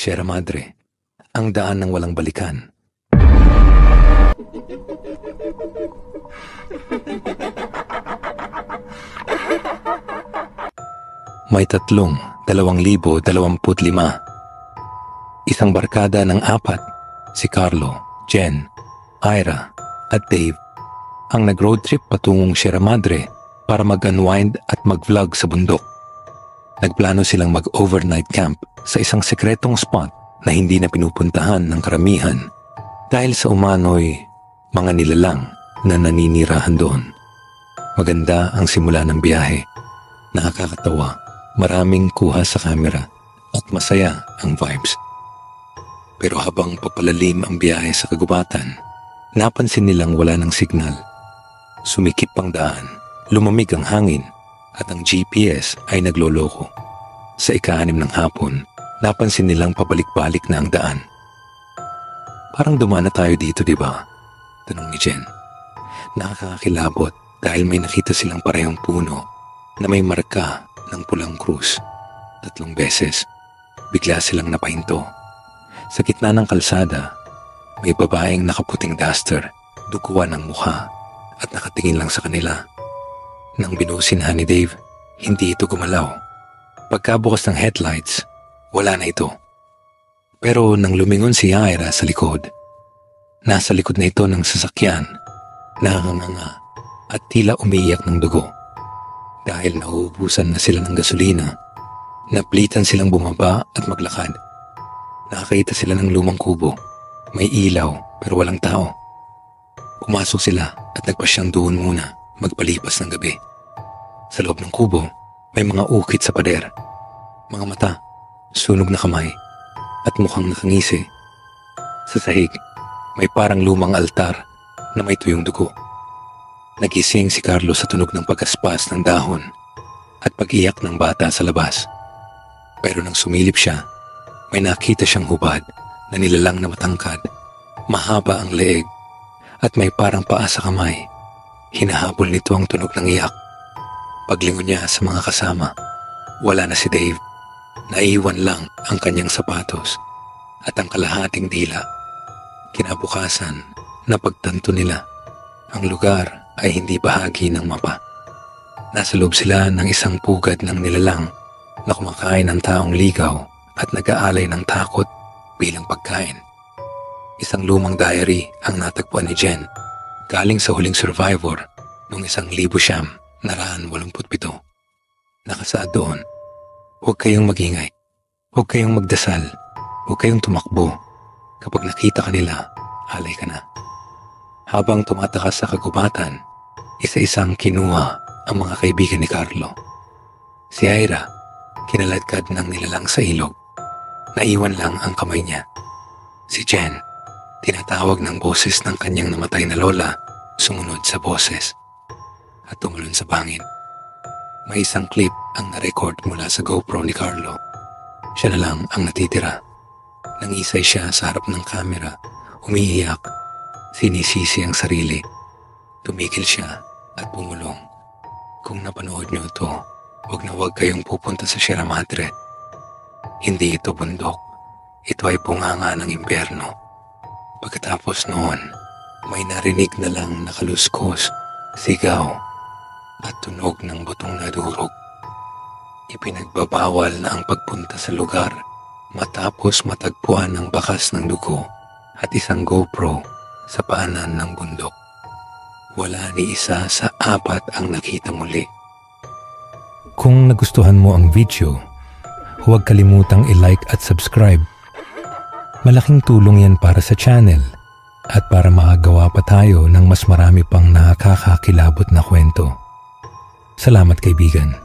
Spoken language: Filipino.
Sierra Madre, ang daan ng walang balikan. May 2,225. Isang barkada ng 4, si Carlo, Jen, Ira, at Dave, ang nag-road trip patungong Sierra Madre para mag-unwind at mag-vlog sa bundok. Nagplano silang mag-overnight camp sa isang sekretong spot na hindi na pinupuntahan ng karamihan dahil sa umano'y mga nilalang na naninirahan doon. Maganda ang simula ng biyahe, nakakatawa, maraming kuha sa camera at masaya ang vibes. Pero habang papalalim ang biyahe sa kagubatan, napansin nilang wala ng signal. Sumikip ang daan, lumamig ang hangin at ang GPS ay nagloloko. Sa ika-6 ng hapon, napansin nilang pabalik-balik na ang daan. Parang dumaan na tayo dito, di ba? Tanong ni Jen. Nakakakilabot dahil may nakita silang parehong puno na may marka ng pulang krus. 3 beses, bigla silang napahinto. Sa gitna ng kalsada, may babaeng nakaputing duster, duguan ng mukha at nakatingin lang sa kanila. Nang binusinhan ni Dave, hindi ito gumalaw. Pagkabukas ng headlights, wala na ito. Pero nang lumingon si Ira sa likod, nasa likod na ito ng sasakyan, nakanganga at tila umiiyak ng dugo. Dahil nauubusan na sila ng gasolina, naplitan silang bumaba at maglakad. Nakakita sila ng lumang kubo. May ilaw pero walang tao. Pumasok sila at nagpasyang doon muna magpalipas ng gabi. Sa loob ng kubo, may mga ukit sa pader. Mga mata, sunog na kamay, at mukhang nakangisi. Sa sahig, may parang lumang altar na may tuyong dugo. Nagising si Carlo sa tunog ng pagkaspas ng dahon at pag-iyak ng bata sa labas. Pero nang sumilip siya, may nakita siyang hubad na nilalang na matangkad, mahaba ang leeg, at may parang paa sa kamay. Hinahabol nito ang tunog ng iyak. Paglingon niya sa mga kasama, wala na si Dave. Naiwan lang ang kanyang sapatos at ang kalahating dila. Kinabukasan, napagtanto nila, ang lugar ay hindi bahagi ng mapa. Nasa loob sila ng isang pugad ng nilalang na kumakain ng taong ligaw at nag-aalay ng takot bilang pagkain. Isang lumang diary ang natagpuan ni Jen, galing sa huling survivor noong 1987. Nakasaad doon, huwag kayong magingay, huwag kayong magdasal, huwag kayong tumakbo. Kapag nakita ka nila, alay ka na. Habang tumatakas sa kagubatan, isa-isang kinuha ang mga kaibigan ni Carlo. Si Ira, kinaladkad ng nilalang sa ilog. Naiwan lang ang kamay niya. Si Jen, tinatawag ng boses ng kanyang namatay na lola, sumunod sa boses at tumalon sa bangin. May isang clip ang na-record mula sa GoPro ni Carlo. Siya na lang ang natitira. Nangisay siya sa harap ng kamera, umiiyak, sinisisi ang sarili. Tumigil siya at bumulong. Kung napanood niyo ito, huwag na huwag kayong pupunta sa Sierra Madre. Hindi ito bundok. Ito ay bunganga ng impyerno. Pagkatapos noon, may narinig na lang nakaluskos, sigaw, at tunog ng butong nadurog. Ipinagbabawal na ang pagpunta sa lugar matapos matagpuan ang bakas ng dugo at isang GoPro sa paanan ng bundok. Wala ni isa sa 4 ang nakita muli. Kung nagustuhan mo ang video, huwag kalimutang i-like at subscribe. Malaking tulong yan para sa channel at para makagawa pa tayo ng mas marami pang nakakakilabot na kwento. Salamat kaibigan.